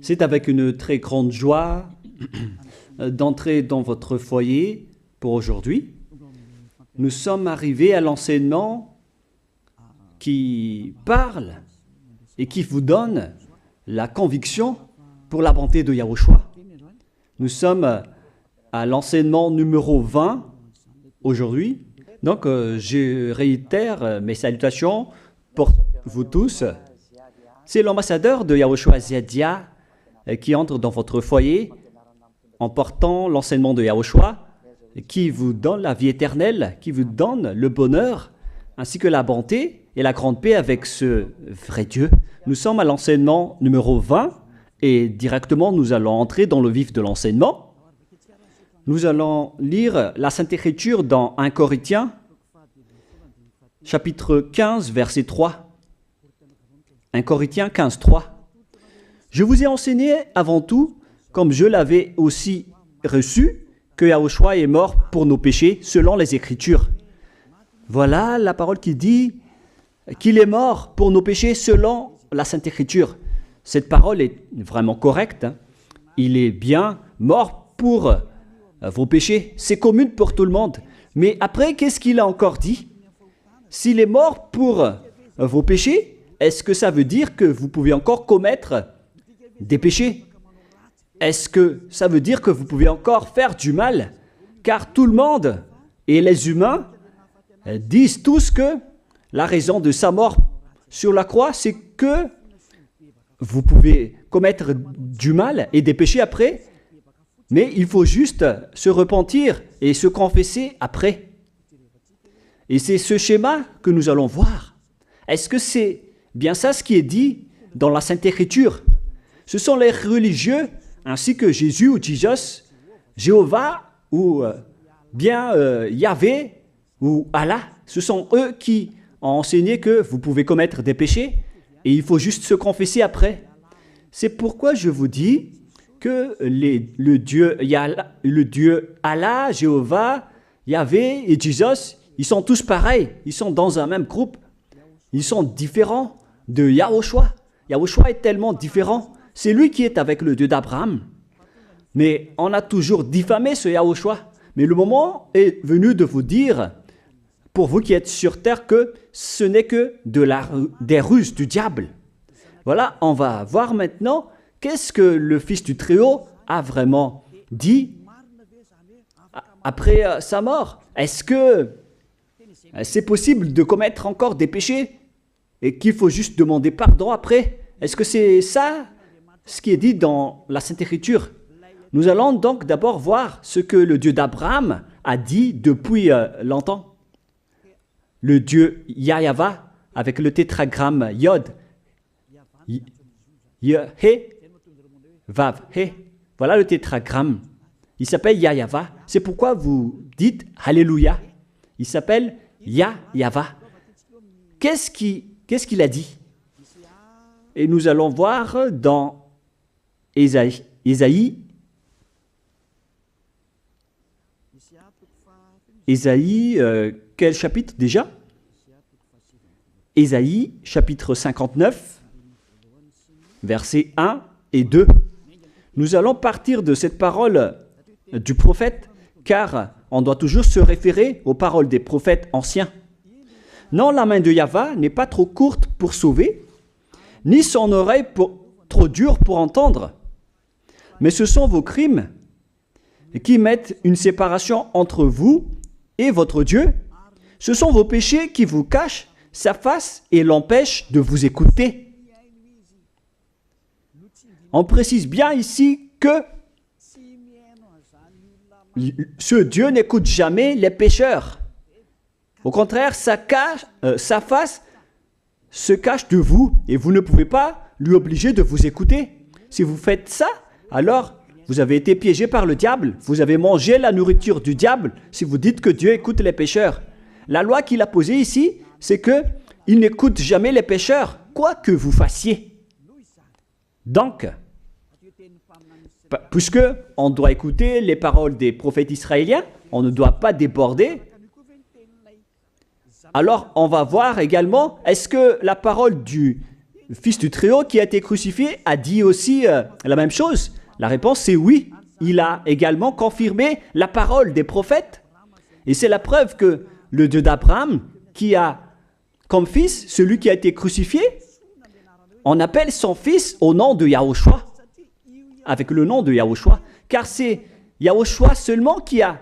C'est avec une très grande joie d'entrer dans votre foyer pour aujourd'hui. Nous sommes arrivés à l'enseignement qui parle et qui vous donne la conviction pour la bonté de Yahushua. Nous sommes à l'enseignement numéro 20 aujourd'hui. Donc, je réitère mes salutations pour vous tous. C'est l'ambassadeur de Yahushua Ziadia qui entre dans votre foyer en portant l'enseignement de Yahushua qui vous donne la vie éternelle, qui vous donne le bonheur ainsi que la bonté et la grande paix avec ce vrai Dieu. Nous sommes à l'enseignement numéro 20 et directement nous allons entrer dans le vif de l'enseignement. Nous allons lire la Sainte Écriture dans 1 Corinthiens, chapitre 15, verset 3. 1 Corinthiens 15, 3. Je vous ai enseigné avant tout, comme je l'avais aussi reçu, que Yahushua est mort pour nos péchés selon les Écritures. Voilà la parole qui dit qu'il est mort pour nos péchés selon la Sainte Écriture. Cette parole est vraiment correcte. Il est bien mort pour vos péchés. C'est commun pour tout le monde. Mais après, qu'est-ce qu'il a encore dit? S'il est mort pour vos péchés, est-ce que ça veut dire que vous pouvez encore commettre des péchés? Est-ce que ça veut dire que vous pouvez encore faire du mal? Car tout le monde et les humains disent tous que la raison de sa mort sur la croix, c'est que vous pouvez commettre du mal et des péchés après, mais il faut juste se repentir et se confesser après. Et c'est ce schéma que nous allons voir. Est-ce que c'est bien ça ce qui est dit dans la Sainte Écriture? Ce sont les religieux ainsi que Jésus ou Jesus, Jéhovah ou bien Yahvé ou Allah. Ce sont eux qui ont enseigné que vous pouvez commettre des péchés et il faut juste se confesser après. C'est pourquoi je vous dis que le Dieu Allah, Jéhovah, Yahvé et Jesus, ils sont tous pareils. Ils sont dans un même groupe. Ils sont différents de Yahushua. Yahushua est tellement différent. C'est lui qui est avec le Dieu d'Abraham. Mais on a toujours diffamé ce Yahushua. Mais le moment est venu de vous dire, pour vous qui êtes sur terre, que ce n'est que des ruses du diable. Voilà, on va voir maintenant qu'est-ce que le Fils du Très-Haut a vraiment dit après sa mort. Est-ce que c'est possible de commettre encore des péchés et qu'il faut juste demander pardon après? Est-ce que c'est ça ce qui est dit dans la Sainte Écriture? Nous allons donc d'abord voir ce que le Dieu d'Abraham a dit depuis longtemps. Le Dieu Yahva avec le tétragramme Yod, He, Vav, He. Voilà le tétragramme. Il s'appelle Yahva. C'est pourquoi vous dites Alléluia. Il s'appelle Yahva. Qu'est-ce qu'il a dit? Et nous allons voir dans Ésaïe, quel chapitre déjà? Ésaïe, chapitre 59, versets 1 et 2. Nous allons partir de cette parole du prophète, car on doit toujours se référer aux paroles des prophètes anciens. Non, la main de Yahva n'est pas trop courte pour sauver, ni son oreille trop dure pour entendre. Mais ce sont vos crimes qui mettent une séparation entre vous et votre Dieu. Ce sont vos péchés qui vous cachent sa face et l'empêchent de vous écouter. On précise bien ici que ce Dieu n'écoute jamais les pécheurs. Au contraire, sa face se cache de vous et vous ne pouvez pas lui obliger de vous écouter. Si vous faites ça, alors vous avez été piégé par le diable. Vous avez mangé la nourriture du diable si vous dites que Dieu écoute les pécheurs. La loi qu'il a posée ici, c'est qu'il n'écoute jamais les pécheurs, quoi que vous fassiez. Donc, puisque on doit écouter les paroles des prophètes israéliens, on ne doit pas déborder. Alors, on va voir également, est-ce que la parole du Fils du Très-Haut qui a été crucifié a dit aussi la même chose? La réponse c'est oui. Il a également confirmé la parole des prophètes. Et c'est la preuve que le Dieu d'Abraham, qui a comme fils celui qui a été crucifié, on appelle son fils au nom de Yahushua, avec le nom de Yahushua, car c'est Yahushua seulement qui a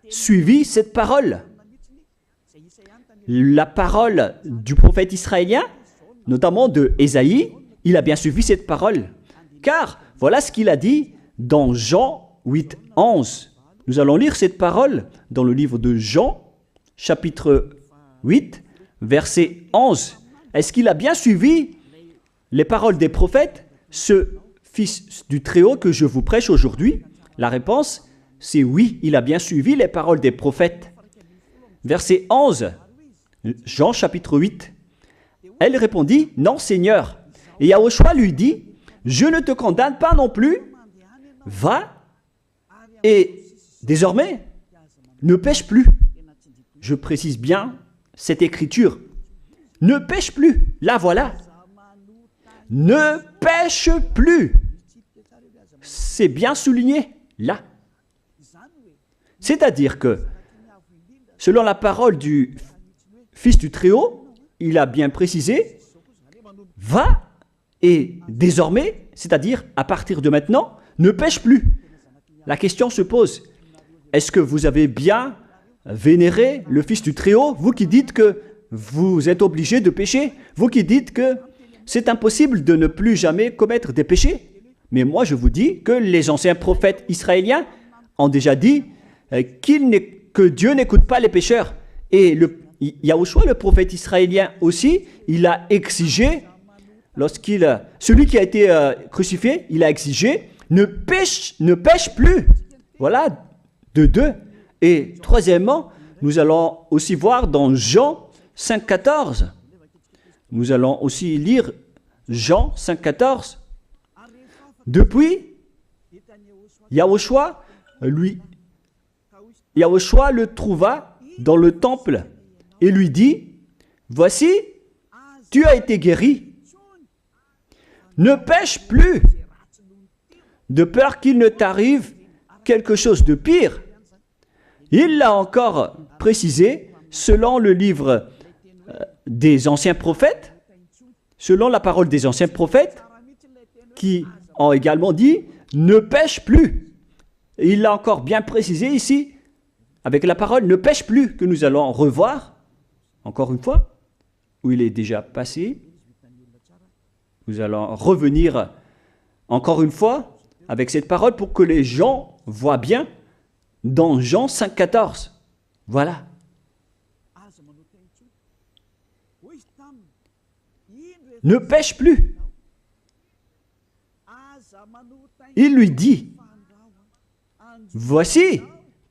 suivi cette parole. La parole du prophète israélien, notamment de Ésaïe, il a bien suivi cette parole. Car voilà ce qu'il a dit dans Jean 8, 11. Nous allons lire cette parole dans le livre de Jean, chapitre 8, verset 11. Est-ce qu'il a bien suivi les paroles des prophètes, ce Fils du Très-Haut que je vous prêche aujourd'hui? La réponse, c'est oui, il a bien suivi les paroles des prophètes. Verset 11, Jean chapitre 8. Elle répondit, non Seigneur. Et Yahushua lui dit, je ne te condamne pas non plus, va et désormais ne pêche plus. Je précise bien cette écriture. Ne pêche plus, la voilà. Ne pêche plus. C'est bien souligné, là. C'est-à-dire que, selon la parole du Fils du Très-Haut, il a bien précisé, va et désormais, c'est-à-dire à partir de maintenant, ne pêche plus. La question se pose, est-ce que vous avez bien vénéré le Fils du Très-Haut, vous qui dites que vous êtes obligé de pécher, vous qui dites que c'est impossible de ne plus jamais commettre des péchés? Mais moi je vous dis que les anciens prophètes israéliens ont déjà dit que Dieu n'écoute pas les pécheurs. Et Yahushua, le prophète israélien aussi, il a exigé, celui qui a été crucifié, il a exigé, ne pêche plus. Voilà, de deux. Et troisièmement, nous allons aussi voir dans Jean 5,14. Nous allons aussi lire Jean 5,14. Depuis, Yahushua le trouva dans le temple et lui dit, voici, tu as été guéri. Ne pêche plus, de peur qu'il ne t'arrive quelque chose de pire. Il l'a encore précisé selon le livre des anciens prophètes, selon la parole des anciens prophètes, qui ont également dit « ne pêche plus ». Il l'a encore bien précisé ici, avec la parole « ne pêche plus » que nous allons revoir, encore une fois, où il est déjà passé. Nous allons revenir encore une fois avec cette parole pour que les gens voient bien dans Jean 5,14. Voilà. Ne pêche plus. Il lui dit, voici,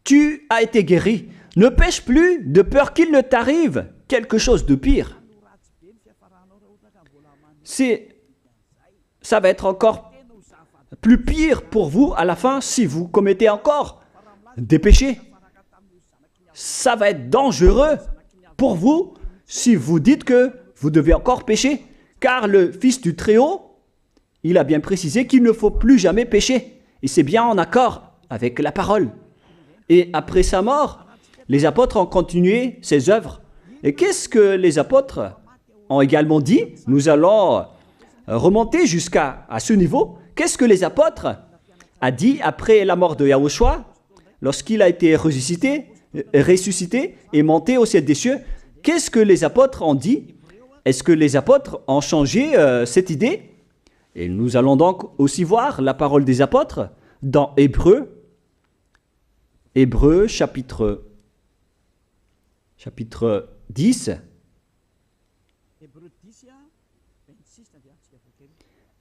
tu as été guéri. Ne pêche plus de peur qu'il ne t'arrive quelque chose de pire. Ça va être encore plus pire pour vous à la fin si vous commettez encore des péchés. Ça va être dangereux pour vous si vous dites que vous devez encore pécher. Car le Fils du Très-Haut, il a bien précisé qu'il ne faut plus jamais pécher. Et c'est bien en accord avec la parole. Et après sa mort, les apôtres ont continué ses œuvres. Et qu'est-ce que les apôtres ont également dit? Nous allons remonter jusqu'à ce niveau. Qu'est-ce que les apôtres ont dit après la mort de Yahushua, lorsqu'il a été ressuscité et monté au ciel des cieux? Qu'est-ce que les apôtres ont dit? Est-ce que les apôtres ont changé cette idée? Et nous allons donc aussi voir la parole des apôtres dans Hébreux chapitre 10.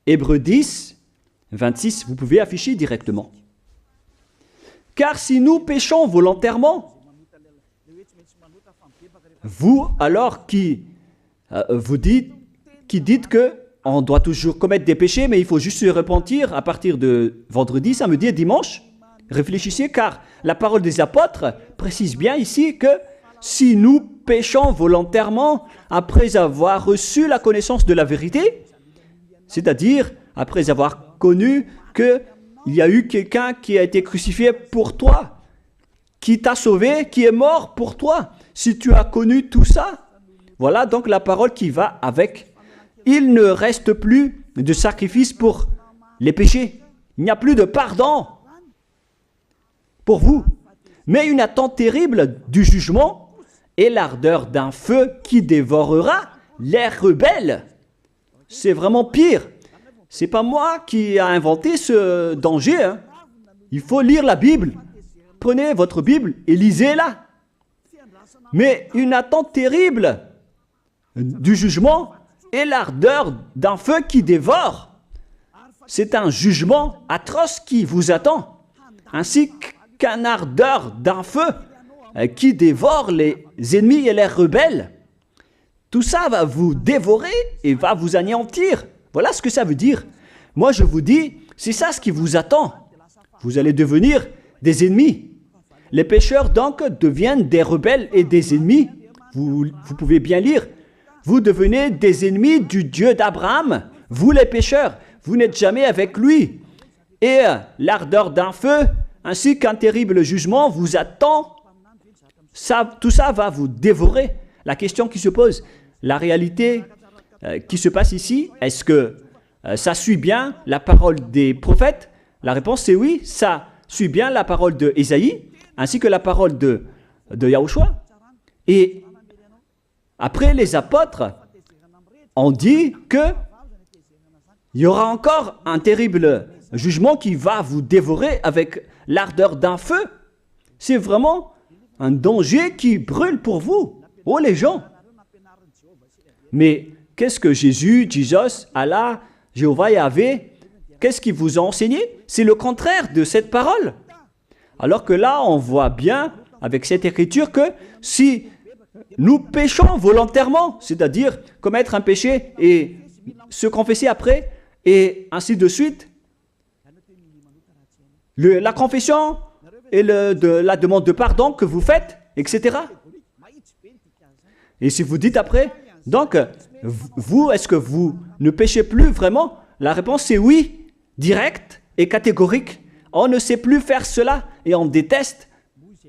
Hébreux 10, 26, vous pouvez afficher directement. Car si nous péchons volontairement, vous alors qui dites que on doit toujours commettre des péchés, mais il faut juste se repentir à partir de vendredi, samedi et dimanche. Réfléchissez, car la parole des apôtres précise bien ici que si nous péchons volontairement après avoir reçu la connaissance de la vérité, C'est-à-dire, après avoir connu qu'il y a eu quelqu'un qui a été crucifié pour toi, qui t'a sauvé, qui est mort pour toi. Si tu as connu tout ça, voilà donc la parole qui va avec. Il ne reste plus de sacrifice pour les péchés. Il n'y a plus de pardon pour vous, mais une attente terrible du jugement et l'ardeur d'un feu qui dévorera les rebelles. C'est vraiment pire. C'est pas moi qui ai inventé ce danger. Hein. Il faut lire la Bible. Prenez votre Bible et lisez-la. Mais une attente terrible du jugement et l'ardeur d'un feu qui dévore. C'est un jugement atroce qui vous attend, ainsi qu'une ardeur d'un feu qui dévore les ennemis et les rebelles. Tout ça va vous dévorer et va vous anéantir. Voilà ce que ça veut dire. Moi, je vous dis, c'est ça ce qui vous attend. Vous allez devenir des ennemis. Les pécheurs, donc, deviennent des rebelles et des ennemis. Vous pouvez bien lire. Vous devenez des ennemis du Dieu d'Abraham. Vous, les pécheurs, vous n'êtes jamais avec lui. Et l'ardeur d'un feu, ainsi qu'un terrible jugement vous attend. Tout ça va vous dévorer. La question qui se pose, la réalité qui se passe ici, est-ce que ça suit bien la parole des prophètes? La réponse c'est oui, ça suit bien la parole d'Ésaïe, ainsi que la parole de Yahushua. Et après, les apôtres ont dit qu'il y aura encore un terrible jugement qui va vous dévorer avec l'ardeur d'un feu. C'est vraiment un danger qui brûle pour vous. Oh les gens! Mais qu'est-ce que Jesus, Allah, Jéhovah, Yahvé, qu'est-ce qu'il vous a enseigné? C'est le contraire de cette parole. Alors que là, on voit bien avec cette écriture que si nous péchons volontairement, c'est-à-dire commettre un péché et se confesser après, et ainsi de suite, la confession et la demande de pardon que vous faites, etc. Et si vous dites après, donc, vous, est-ce que vous ne péchez plus vraiment? La réponse est oui, directe et catégorique. On ne sait plus faire cela et on déteste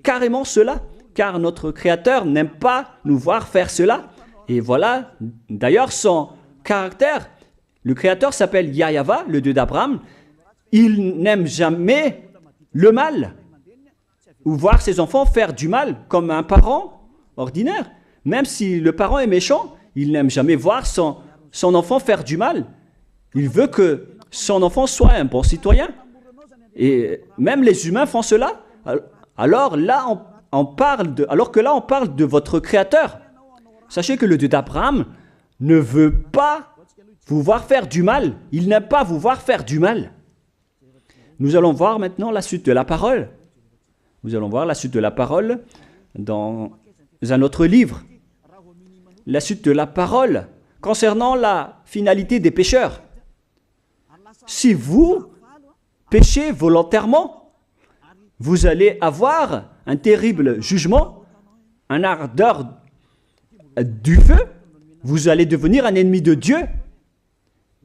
carrément cela, car notre Créateur n'aime pas nous voir faire cela. Et voilà, d'ailleurs, son caractère, le Créateur s'appelle Yahva, le Dieu d'Abraham. Il n'aime jamais le mal ou voir ses enfants faire du mal comme un parent ordinaire. Même si le parent est méchant, il n'aime jamais voir son enfant faire du mal. Il veut que son enfant soit un bon citoyen. Et même les humains font cela. Alors que là, on parle de votre Créateur. Sachez que le Dieu d'Abraham ne veut pas vous voir faire du mal. Il n'aime pas vous voir faire du mal. Nous allons voir maintenant la suite de la parole. Nous allons voir la suite de la parole dans un autre livre. La suite de la parole concernant la finalité des pécheurs. Si vous péchez volontairement, vous allez avoir un terrible jugement, un ardeur du feu, vous allez devenir un ennemi de Dieu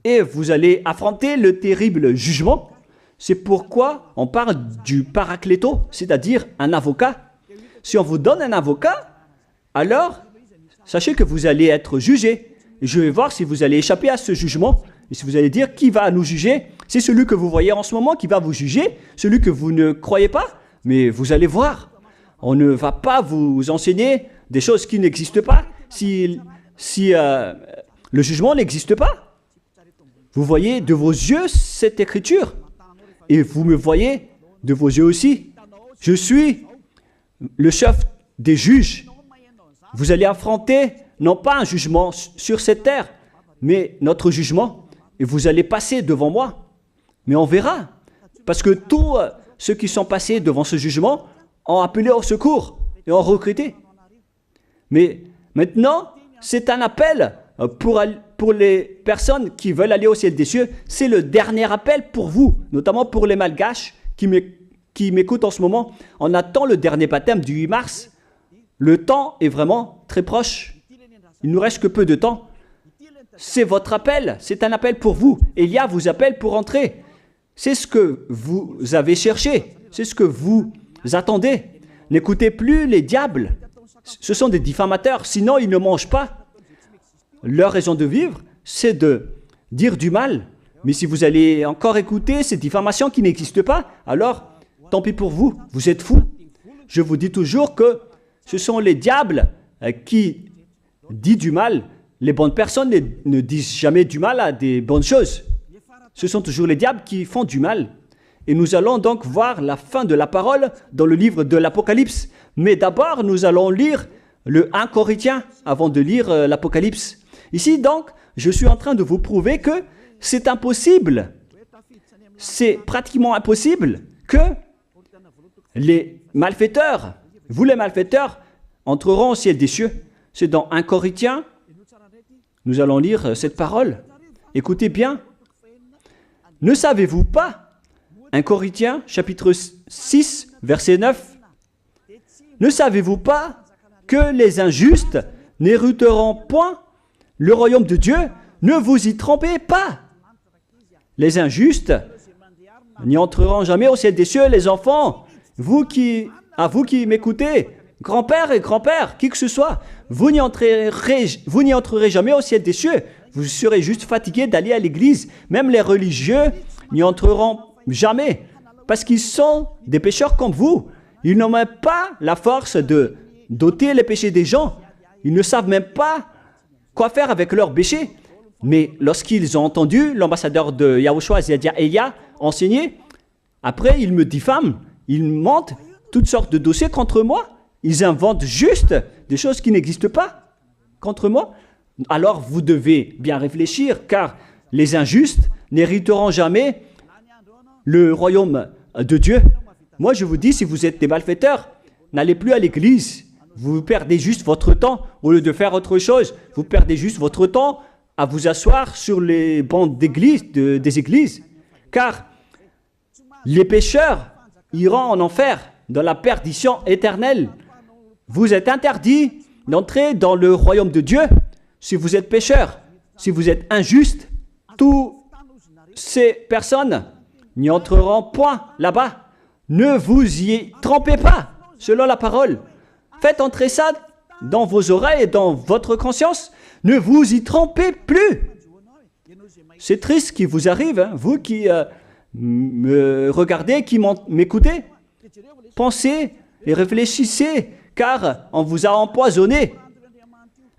et vous allez affronter le terrible jugement. C'est pourquoi on parle du paracléto, c'est-à-dire un avocat. Si on vous donne un avocat, alors sachez que vous allez être jugé. Et je vais voir si vous allez échapper à ce jugement. Et si vous allez dire qui va nous juger, c'est celui que vous voyez en ce moment qui va vous juger, celui que vous ne croyez pas. Mais vous allez voir, on ne va pas vous enseigner des choses qui n'existent pas si le jugement n'existe pas. Vous voyez de vos yeux cette écriture et vous me voyez de vos yeux aussi. Je suis le chef des juges. Vous allez affronter non pas un jugement sur cette terre, mais notre jugement. Et vous allez passer devant moi. Mais on verra. Parce que tous ceux qui sont passés devant ce jugement ont appelé au secours et ont recruté. Mais maintenant, c'est un appel pour les personnes qui veulent aller au ciel des cieux. C'est le dernier appel pour vous, notamment pour les malgaches qui m'écoutent en ce moment. On attend le dernier baptême du 8 mars. Le temps est vraiment très proche. Il nous reste que peu de temps. c'est votre appel, c'est un appel pour vous. Élia vous appelle pour entrer. C'est ce que vous avez cherché, c'est ce que vous attendez. N'écoutez plus les diables, ce sont des diffamateurs, sinon ils ne mangent pas. Leur raison de vivre, c'est de dire du mal. Mais si vous allez encore écouter ces diffamations qui n'existent pas, alors tant pis pour vous, vous êtes fous. Je vous dis toujours que ce sont les diables qui disent du mal. Les bonnes personnes ne disent jamais du mal à des bonnes choses. Ce sont toujours les diables qui font du mal. Et nous allons donc voir la fin de la parole dans le livre de l'Apocalypse. Mais d'abord, nous allons lire le 1 Corinthiens avant de lire l'Apocalypse. Ici, donc, je suis en train de vous prouver que c'est impossible. C'est pratiquement impossible que les malfaiteurs, vous les malfaiteurs, entreront au ciel des cieux. C'est dans 1 Corinthiens, nous allons lire cette parole. Écoutez bien. Ne savez-vous pas, 1 Corinthiens, chapitre 6, verset 9, ne savez-vous pas que les injustes n'hériteront point le royaume de Dieu? Ne vous y trompez pas. Les injustes n'y entreront jamais au ciel des cieux, les enfants. Vous qui m'écoutez, grand-père et grand-père, qui que ce soit, vous n'y entrerez jamais au ciel des cieux. Vous serez juste fatigués d'aller à l'église. Même les religieux n'y entreront jamais, parce qu'ils sont des pécheurs comme vous. Ils n'ont même pas la force de d'ôter les péchés des gens. Ils ne savent même pas quoi faire avec leurs péchés. Mais lorsqu'ils ont entendu l'ambassadeur de Yahushua, c'est-à-dire Elia, enseigner, après ils me diffament, ils montent toutes sortes de dossiers contre moi. Ils inventent juste des choses qui n'existent pas contre moi. Alors vous devez bien réfléchir, car les injustes n'hériteront jamais le royaume de Dieu. Moi je vous dis, si vous êtes des malfaiteurs, n'allez plus à l'église. Vous perdez juste votre temps au lieu de faire autre chose. Vous perdez juste votre temps à vous asseoir sur les bancs d'église, des églises. Car les pécheurs iront en enfer, dans la perdition éternelle. Vous êtes interdits d'entrer dans le royaume de Dieu si vous êtes pécheur, si vous êtes injuste. Toutes ces personnes n'y entreront point là-bas. Ne vous y trompez pas, selon la parole. Faites entrer ça dans vos oreilles et dans votre conscience. Ne vous y trompez plus. C'est triste ce qui vous arrive, hein, vous qui me regardez, qui m'écoutez. Pensez et réfléchissez, car on vous a empoisonné.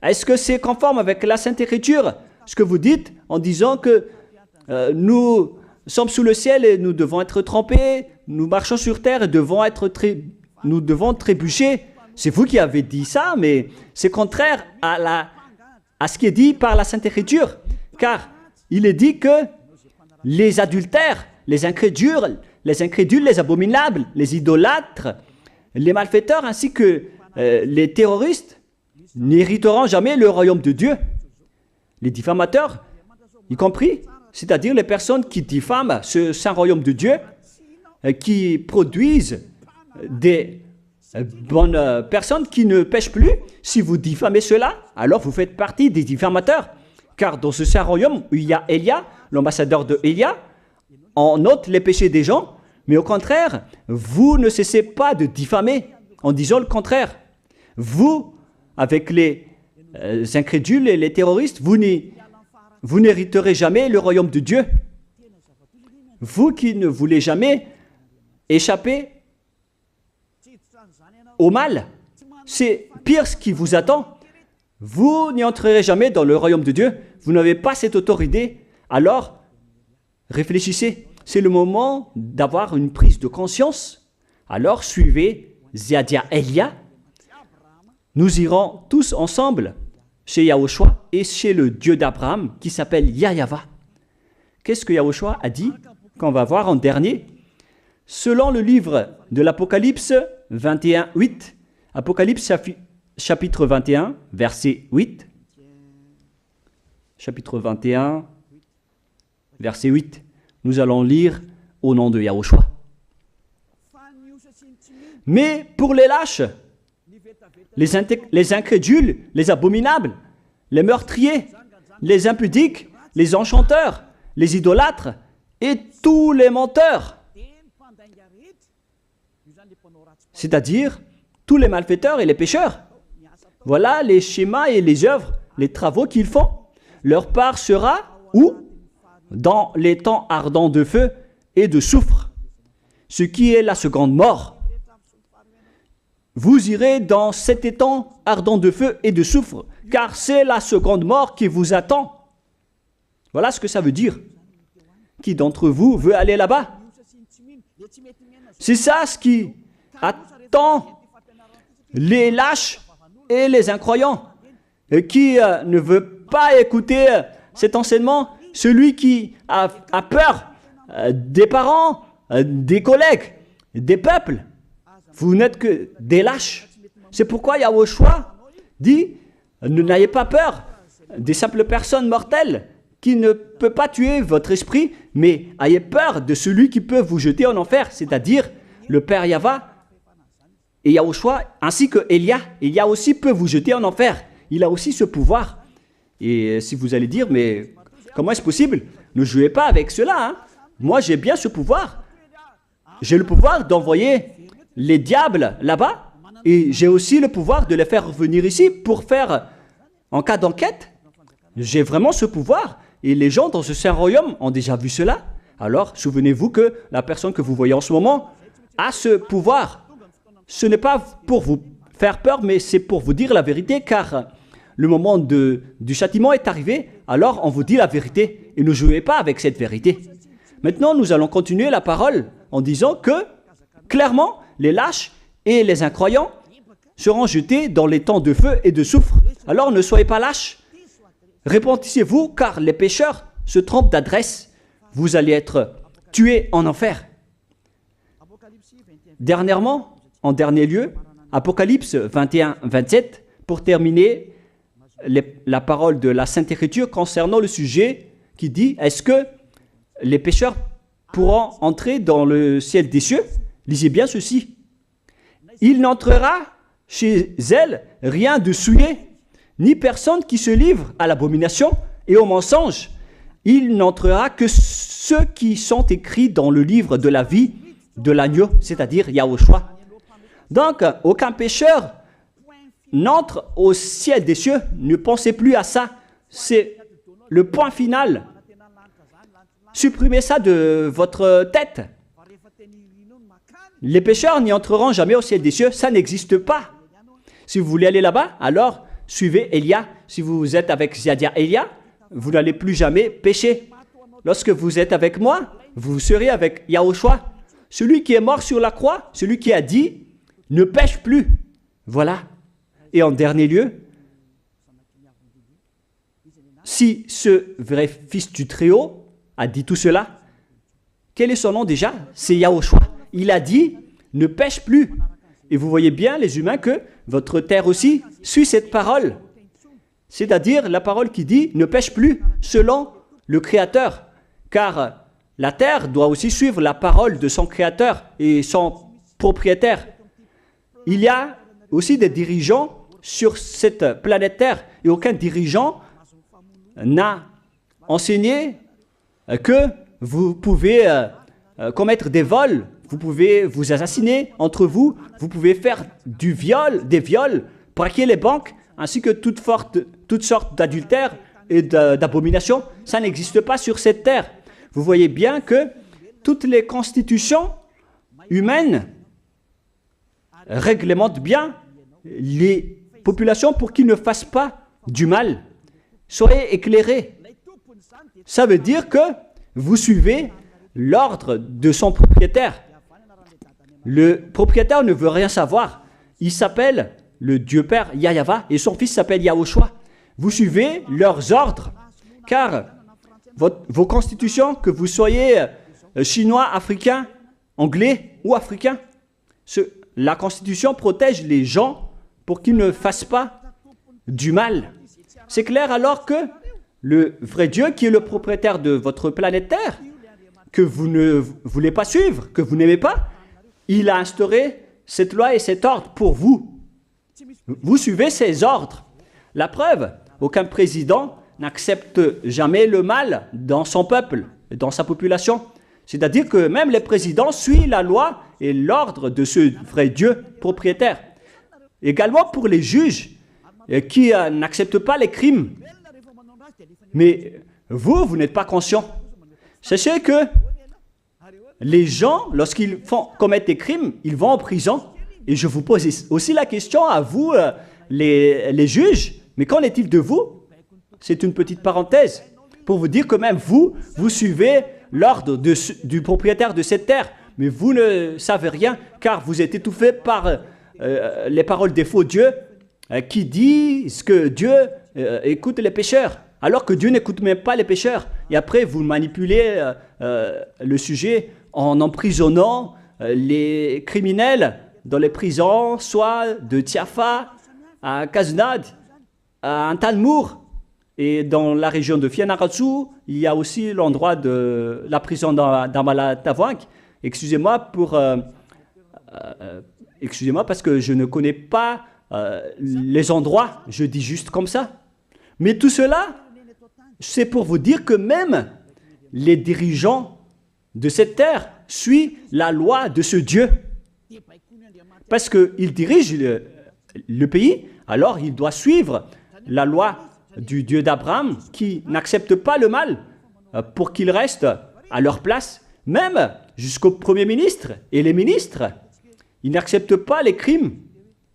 Est-ce que c'est conforme avec la Sainte Écriture, ce que vous dites en disant que nous sommes sous le ciel et nous devons être trempés, nous marchons sur terre et nous devons trébucher? C'est vous qui avez dit ça, mais c'est contraire à ce qui est dit par la Sainte Écriture, car il est dit que les adultères, les incrédules, les abominables, les idolâtres, les malfaiteurs ainsi que les terroristes n'hériteront jamais le royaume de Dieu. Les diffamateurs, y compris, c'est-à-dire les personnes qui diffament ce saint royaume de Dieu, qui produisent des bonnes personnes qui ne pêchent plus. Si vous diffamez cela, alors vous faites partie des diffamateurs. Car dans ce saint royaume où il y a Elia, l'ambassadeur de Elia, on ôte les péchés des gens, mais au contraire, vous ne cessez pas de diffamer en disant le contraire. Vous, avec les incrédules et les terroristes, vous n'hériterez jamais le royaume de Dieu. Vous qui ne voulez jamais échapper au mal, c'est pire ce qui vous attend. Vous n'y entrerez jamais dans le royaume de Dieu. Vous n'avez pas cette autorité. Alors, réfléchissez. C'est le moment d'avoir une prise de conscience. Alors, suivez Zeadia Elia. Nous irons tous ensemble chez Yahushua et chez le Dieu d'Abraham qui s'appelle Yahweh. Qu'est-ce que Yahushua a dit qu'on va voir en dernier? Selon le livre de l'Apocalypse 21, 8, Apocalypse chapitre 21, verset 8. Chapitre 21, verset 8. Nous allons lire au nom de Yahushua. Mais pour les lâches, les incrédules, les abominables, les meurtriers, les impudiques, les enchanteurs, les idolâtres et tous les menteurs. C'est-à-dire tous les malfaiteurs et les pécheurs. Voilà les schémas et les œuvres, les travaux qu'ils font. Leur part sera où? Dans les temps ardents de feu et de soufre, ce qui est la seconde mort. Vous irez dans cet étang ardent de feu et de soufre, car c'est la seconde mort qui vous attend. Voilà ce que ça veut dire. Qui d'entre vous veut aller là-bas? C'est ça ce qui attend les lâches et les incroyants. Et qui ne veut pas écouter cet enseignement, celui qui a peur des parents, des collègues, des peuples. Vous n'êtes que des lâches. C'est pourquoi Yahushua dit, ne n'ayez pas peur des simples personnes mortelles qui ne peut pas tuer votre esprit, mais ayez peur de celui qui peut vous jeter en enfer, c'est-à-dire le Père Yahva et Yahushua, ainsi que Elia. Elia aussi peut vous jeter en enfer. Il a aussi ce pouvoir. Et si vous allez dire, mais comment est-ce possible? Ne jouez pas avec cela. Hein? Moi, j'ai bien ce pouvoir. J'ai le pouvoir d'envoyer les diables là-bas. Et j'ai aussi le pouvoir de les faire revenir ici pour faire, en cas d'enquête. J'ai vraiment ce pouvoir. Et les gens dans ce saint royaume ont déjà vu cela. Alors, souvenez-vous que la personne que vous voyez en ce moment a ce pouvoir. Ce n'est pas pour vous faire peur, mais c'est pour vous dire la vérité, car le moment du châtiment est arrivé, alors on vous dit la vérité, et ne jouez pas avec cette vérité. Maintenant, nous allons continuer la parole en disant que, clairement, les lâches et les incroyants seront jetés dans les temps de feu et de soufre. Alors ne soyez pas lâches. Répentissez-vous, car les pécheurs se trompent d'adresse. Vous allez être tués en enfer. Dernièrement, en dernier lieu, Apocalypse 21-27, pour terminer la parole de la Sainte Écriture concernant le sujet qui dit, est-ce que les pécheurs pourront entrer dans le ciel des cieux? Lisez bien ceci. Il n'entrera chez elle rien de souillé, ni personne qui se livre à l'abomination et au mensonge. Il n'entrera que ceux qui sont écrits dans le livre de la vie de l'agneau, c'est-à-dire Yahushua. Donc, aucun pécheur n'entre au ciel des cieux. Ne pensez plus à ça. C'est le point final. Supprimez ça de votre tête. Les pécheurs n'y entreront jamais au ciel des cieux. Ça n'existe pas. Si vous voulez aller là-bas, alors suivez Elia. Si vous êtes avec Ziadia Elia, vous n'allez plus jamais pécher. Lorsque vous êtes avec moi, vous serez avec Yahushua. Celui qui est mort sur la croix, celui qui a dit, ne pêche plus. Voilà. Et en dernier lieu, si ce vrai fils du Très-Haut a dit tout cela, quel est son nom déjà? C'est Yahushua. Il a dit, ne pêche plus. Et vous voyez bien, les humains, que votre terre aussi suit cette parole. C'est-à-dire la parole qui dit, ne pêche plus, selon le Créateur. Car la terre doit aussi suivre la parole de son Créateur et son propriétaire. Il y a aussi des dirigeants sur cette planète Terre et aucun dirigeant n'a enseigné que vous pouvez commettre des vols, vous pouvez vous assassiner entre vous, vous pouvez faire des viols, braquer les banques, ainsi que toutes sortes d'adultères et d'abominations. Ça n'existe pas sur cette terre. Vous voyez bien que toutes les constitutions humaines réglementent bien les populations pour qu'ils ne fassent pas du mal. Soyez éclairés. Ça veut dire que vous suivez l'ordre de son propriétaire. Le propriétaire ne veut rien savoir. Il s'appelle le Dieu Père Yahva et son fils s'appelle Yahushua. Vous suivez leurs ordres, car vos constitutions, que vous soyez chinois, africain, anglais ou africain, la constitution protège les gens pour qu'ils ne fassent pas du mal. C'est clair alors que le vrai Dieu, qui est le propriétaire de votre planète Terre, que vous ne voulez pas suivre, que vous n'aimez pas, il a instauré cette loi et cet ordre pour vous. Vous suivez ces ordres. La preuve, aucun président n'accepte jamais le mal dans son peuple, dans sa population. C'est-à-dire que même les présidents suivent la loi et l'ordre de ce vrai Dieu propriétaire. Également pour les juges qui n'acceptent pas les crimes. Mais vous n'êtes pas conscient. Sachez que les gens, lorsqu'ils commettent des crimes, ils vont en prison. Et je vous pose aussi la question à vous, les juges, mais qu'en est-il de vous? C'est une petite parenthèse pour vous dire que même vous suivez l'ordre du propriétaire de cette terre, mais vous ne savez rien car vous êtes étouffé par les paroles des faux dieux qui disent que Dieu écoute les pécheurs, alors que Dieu n'écoute même pas les pécheurs. Et après, vous manipulez le sujet en emprisonnant les criminels dans les prisons, soit de Tiafa à Kaznad, à Antalmour. Et dans la région de Fianarantsoa, il y a aussi l'endroit de la prison d'Amala-Tavoink. Excusez-moi parce que je ne connais pas les endroits, je dis juste comme ça. Mais tout cela, c'est pour vous dire que même les dirigeants de cette terre suivent la loi de ce Dieu. Parce qu'il dirige le pays, alors il doit suivre la loi du Dieu d'Abraham qui n'accepte pas le mal pour qu'ils restent à leur place, même jusqu'au Premier ministre et les ministres. Ils n'acceptent pas les crimes.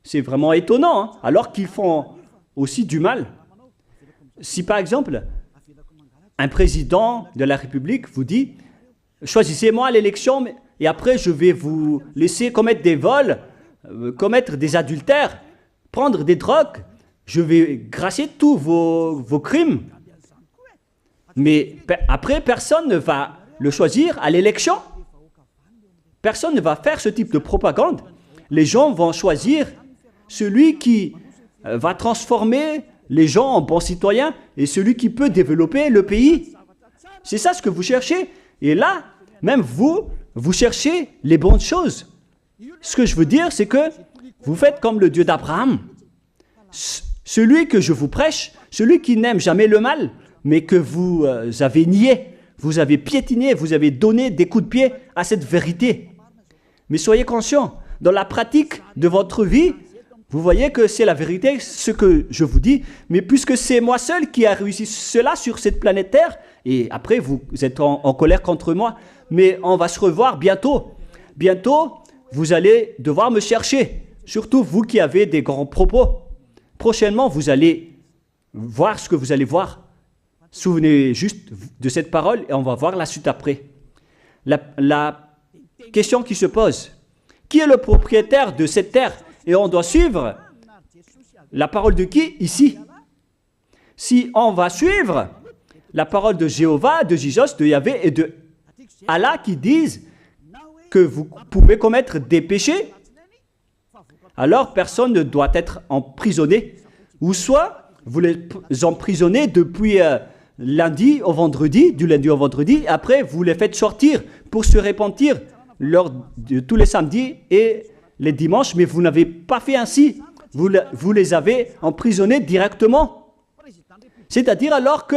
C'est vraiment étonnant, hein, alors qu'ils font aussi du mal. Si par exemple, un président de la République vous dit « Choisissez-moi à l'élection et après je vais vous laisser commettre des vols, commettre des adultères, prendre des drogues, je vais gracier tous vos crimes. » Mais après, personne ne va le choisir à l'élection. Personne ne va faire ce type de propagande. Les gens vont choisir celui qui va transformer les gens en bons citoyens et celui qui peut développer le pays. C'est ça ce que vous cherchez. Et là, même vous cherchez les bonnes choses. Ce que je veux dire, c'est que vous faites comme le Dieu d'Abraham. Celui que je vous prêche, celui qui n'aime jamais le mal, mais que vous avez nié, vous avez piétiné, vous avez donné des coups de pied à cette vérité. Mais soyez conscients, dans la pratique de votre vie, vous voyez que c'est la vérité, ce que je vous dis, mais puisque c'est moi seul qui a réussi cela sur cette planète Terre, et après vous êtes en colère contre moi, mais on va se revoir bientôt. Bientôt, vous allez devoir me chercher, surtout vous qui avez des grands propos. Prochainement, vous allez voir ce que vous allez voir. Souvenez juste de cette parole et on va voir la suite après. La question qui se pose, qui est le propriétaire de cette terre? Et on doit suivre la parole de qui ici? Si on va suivre la parole de Jéhovah, de Jésus, de Yahvé et de Allah qui disent que vous pouvez commettre des péchés, alors personne ne doit être emprisonné. Ou soit vous les emprisonnez depuis lundi au vendredi, du lundi au vendredi, après vous les faites sortir pour se repentir lors de tous les samedis et les dimanches, mais vous n'avez pas fait ainsi. Vous les avez emprisonnés directement. C'est-à-dire alors que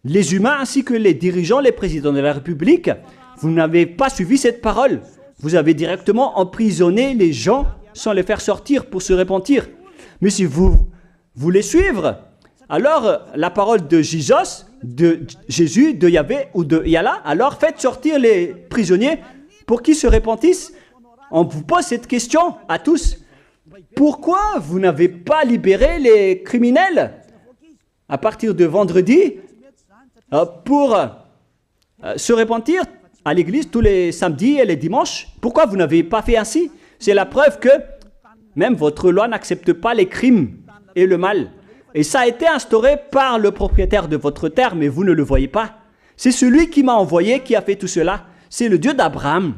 les humains ainsi que les dirigeants, les présidents de la République, vous n'avez pas suivi cette parole. Vous avez directement emprisonné les gens sans les faire sortir pour se repentir. Mais si vous voulez suivre, alors la parole de Jésus, de Yahvé ou de Yallah, alors faites sortir les prisonniers pour qu'ils se repentissent. On vous pose cette question à tous. Pourquoi vous n'avez pas libéré les criminels à partir de vendredi pour se repentir à l'église tous les samedis et les dimanches? Pourquoi vous n'avez pas fait ainsi? C'est la preuve que même votre loi n'accepte pas les crimes et le mal. Et ça a été instauré par le propriétaire de votre terre, mais vous ne le voyez pas. C'est celui qui m'a envoyé qui a fait tout cela. C'est le Dieu d'Abraham.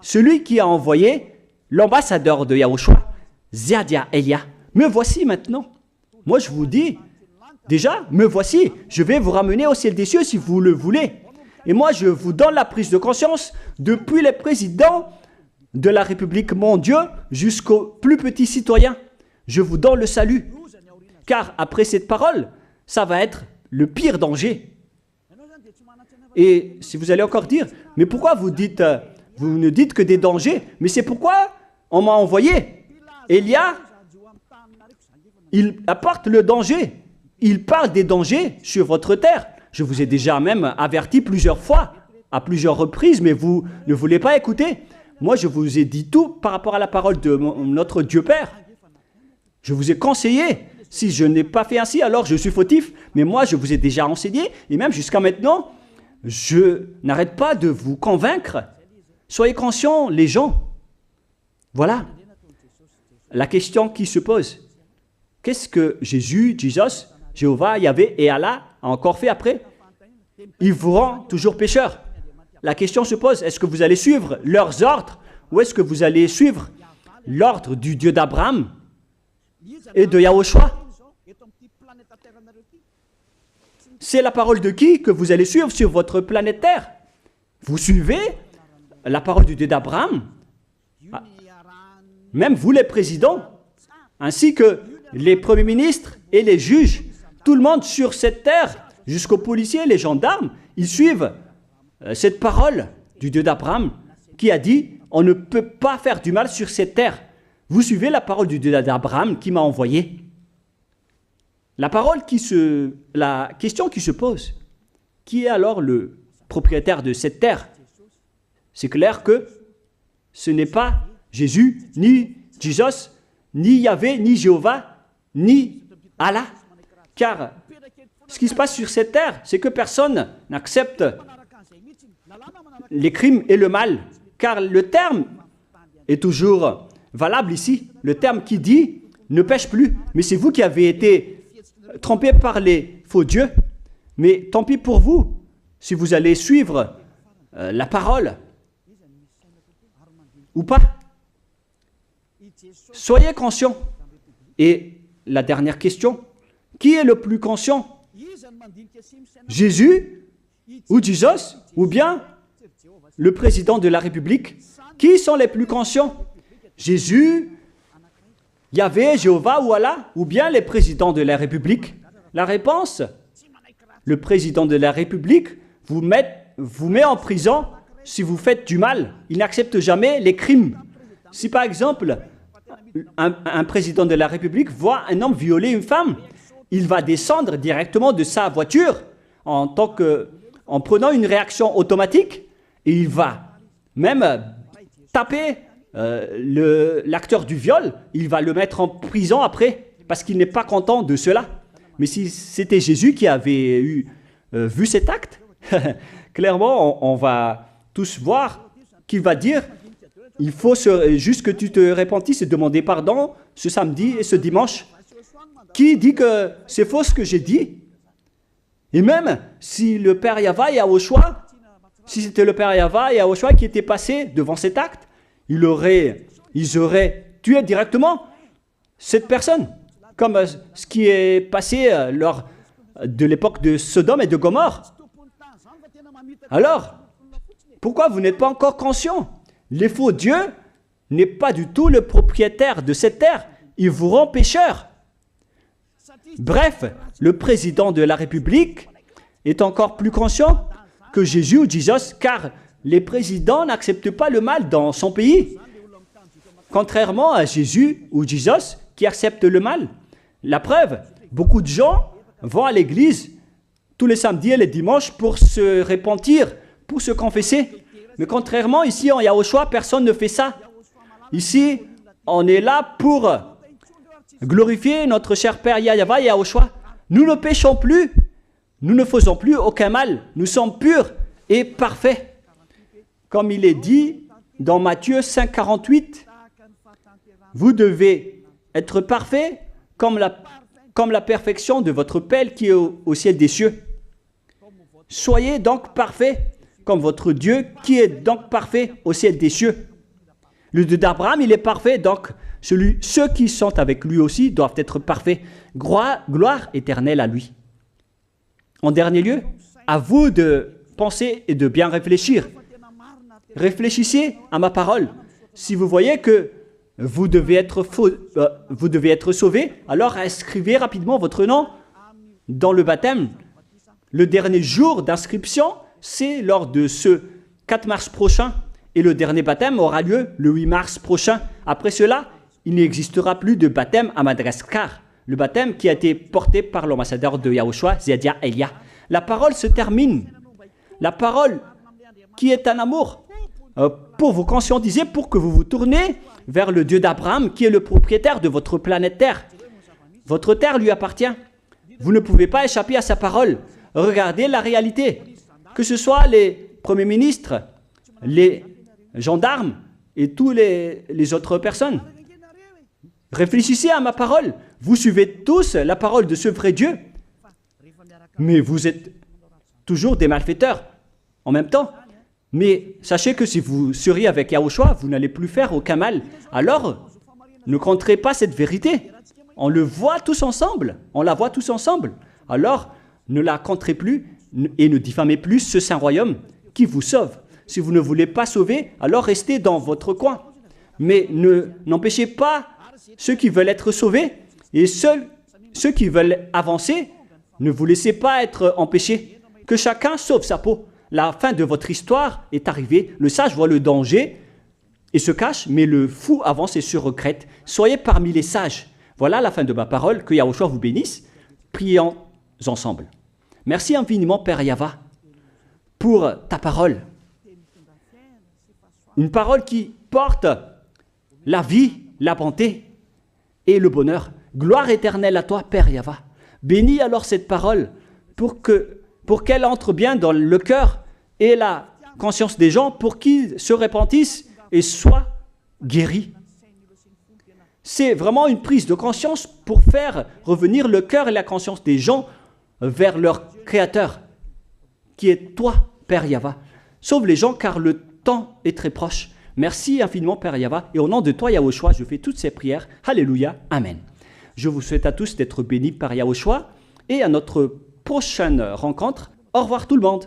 Celui qui a envoyé l'ambassadeur de Yahushua, Ziadia Elia. Me voici maintenant. Moi je vous dis, déjà, me voici. Je vais vous ramener au ciel des cieux si vous le voulez. Et moi je vous donne la prise de conscience depuis les présidents de la République, mon Dieu, jusqu'aux plus petits citoyens. Je vous donne le salut. Car après cette parole, ça va être le pire danger. Et si vous allez encore dire, mais pourquoi vous ne dites que des dangers? Mais c'est pourquoi on m'a envoyé. Élia, il apporte le danger. Il parle des dangers sur votre terre. Je vous ai déjà même averti plusieurs fois, à plusieurs reprises, mais vous ne voulez pas écouter. Moi, je vous ai dit tout par rapport à la parole de notre Dieu Père. Je vous ai conseillé. Si je n'ai pas fait ainsi, alors je suis fautif. Mais moi, je vous ai déjà enseigné. Et même jusqu'à maintenant, je n'arrête pas de vous convaincre. Soyez conscients, les gens. Voilà la question qui se pose. Qu'est-ce que Jésus, Jéhovah, Yahvé et Allah a encore fait après? Ils vous rendent toujours pécheurs. La question se pose, est-ce que vous allez suivre leurs ordres ou est-ce que vous allez suivre l'ordre du Dieu d'Abraham et de Yahushua? C'est la parole de qui que vous allez suivre sur votre planète Terre? Vous suivez la parole du Dieu d'Abraham? Même vous les présidents, ainsi que les premiers ministres et les juges, tout le monde sur cette terre, jusqu'aux policiers, les gendarmes, ils suivent cette parole du Dieu d'Abraham qui a dit, on ne peut pas faire du mal sur cette terre. Vous suivez la parole du Dieu d'Abraham qui m'a envoyé. La question qui se pose, qui est alors le propriétaire de cette terre? C'est clair que ce n'est pas Jésus, ni Jesus, ni Yahvé, ni Jéhovah, ni Allah. Car ce qui se passe sur cette terre, c'est que personne n'accepte les crimes et le mal. Car le terme est toujours valable ici. Le terme qui dit ne pêche plus. Mais c'est vous qui avez été trompés par les faux dieux. Mais tant pis pour vous, si vous allez suivre la parole ou pas. Soyez conscients. Et la dernière question, qui est le plus conscient? Jésus ou Jesus ou bien le président de la République? Qui sont les plus conscients? Jésus, Yahvé, Jéhovah ou Allah ou bien les présidents de la République? La réponse, le président de la République vous met en prison si vous faites du mal. Il n'accepte jamais les crimes. Si par exemple, un président de la République voit un homme violer une femme, il va descendre directement de sa voiture en prenant une réaction automatique et il va même taper l'acteur du viol, il va le mettre en prison après parce qu'il n'est pas content de cela. Mais si c'était Jésus qui avait vu cet acte, clairement on va tous voir qu'il va dire il faut juste que tu te repentisses et demander pardon ce samedi et ce dimanche. Qui dit que c'est faux ce que j'ai dit? Et même si le Père Yahvé et Yahushua, si c'était le Père Yahvé et Yahushua qui étaient passés devant cet acte, ils auraient tué directement cette personne, comme ce qui est passé lors de l'époque de Sodome et de Gomorrhe. Alors, pourquoi vous n'êtes pas encore conscient? Les faux dieux n'est pas du tout le propriétaire de cette terre. Ils vous rendent pécheurs. Bref, le président de la République est encore plus conscient que Jésus ou Jesus, car les présidents n'acceptent pas le mal dans son pays. Contrairement à Jésus ou Jesus qui acceptent le mal. La preuve, beaucoup de gens vont à l'église tous les samedis et les dimanches pour se repentir, pour se confesser. Mais contrairement, ici en Yahushua, personne ne fait ça. Ici, on est là pour glorifier notre cher Père Yahvé et Yahushua. Nous ne péchons plus, nous ne faisons plus aucun mal. Nous sommes purs et parfaits. Comme il est dit dans Matthieu 5,48, vous devez être parfaits comme la perfection de votre Père qui est au ciel des cieux. Soyez donc parfaits comme votre Dieu qui est donc parfait au ciel des cieux. Le Dieu d'Abraham, il est parfait, donc ceux qui sont avec lui aussi doivent être parfaits. Gloire éternelle à lui. En dernier lieu, à vous de penser et de bien réfléchir. Réfléchissez à ma parole. Si vous voyez que vous devez être sauvés, alors inscrivez rapidement votre nom dans le baptême, le dernier jour d'inscription, c'est lors de ce 4 mars prochain. Et le dernier baptême aura lieu le 8 mars prochain. Après cela, il n'existera plus de baptême à Madagascar. Le baptême qui a été porté par l'ambassadeur de Yahushua, Zedia Elia. La parole se termine. La parole qui est un amour pour vous conscientiser, pour que vous vous tournez vers le Dieu d'Abraham qui est le propriétaire de votre planète Terre. Votre terre lui appartient. Vous ne pouvez pas échapper à sa parole. Regardez la réalité. Que ce soit les premiers ministres, les gendarmes et toutes les autres personnes. Réfléchissez à ma parole. Vous suivez tous la parole de ce vrai Dieu. Mais vous êtes toujours des malfaiteurs en même temps. Mais sachez que si vous seriez avec Yahushua, vous n'allez plus faire aucun mal. Alors, ne compterez pas cette vérité. On le voit tous ensemble. On la voit tous ensemble. Alors, ne la compterez plus et ne diffamez plus ce saint royaume qui vous sauve. Si vous ne voulez pas sauver, alors restez dans votre coin. Mais n'empêchez pas ceux qui veulent être sauvés et ceux qui veulent avancer, ne vous laissez pas être empêchés. Que chacun sauve sa peau. La fin de votre histoire est arrivée. Le sage voit le danger et se cache, mais le fou avance et se regrette. Soyez parmi les sages. Voilà la fin de ma parole. Que Yahushua vous bénisse. Prions ensemble. Merci infiniment, Père Yahva, pour ta parole. Une parole qui porte la vie, la bonté et le bonheur. Gloire éternelle à toi, Père Yahva. Bénis alors cette parole pour qu'elle entre bien dans le cœur et la conscience des gens, pour qu'ils se repentissent et soient guéris. C'est vraiment une prise de conscience pour faire revenir le cœur et la conscience des gens vers leur Créateur, qui est toi, Père Yahva. Sauve les gens, car le temps est très proche. Merci infiniment, Père Yahva, et au nom de toi, Yahushua, je fais toutes ces prières. Alléluia, Amen. Je vous souhaite à tous d'être bénis par Yahushua, et à notre prochaine rencontre. Au revoir tout le monde.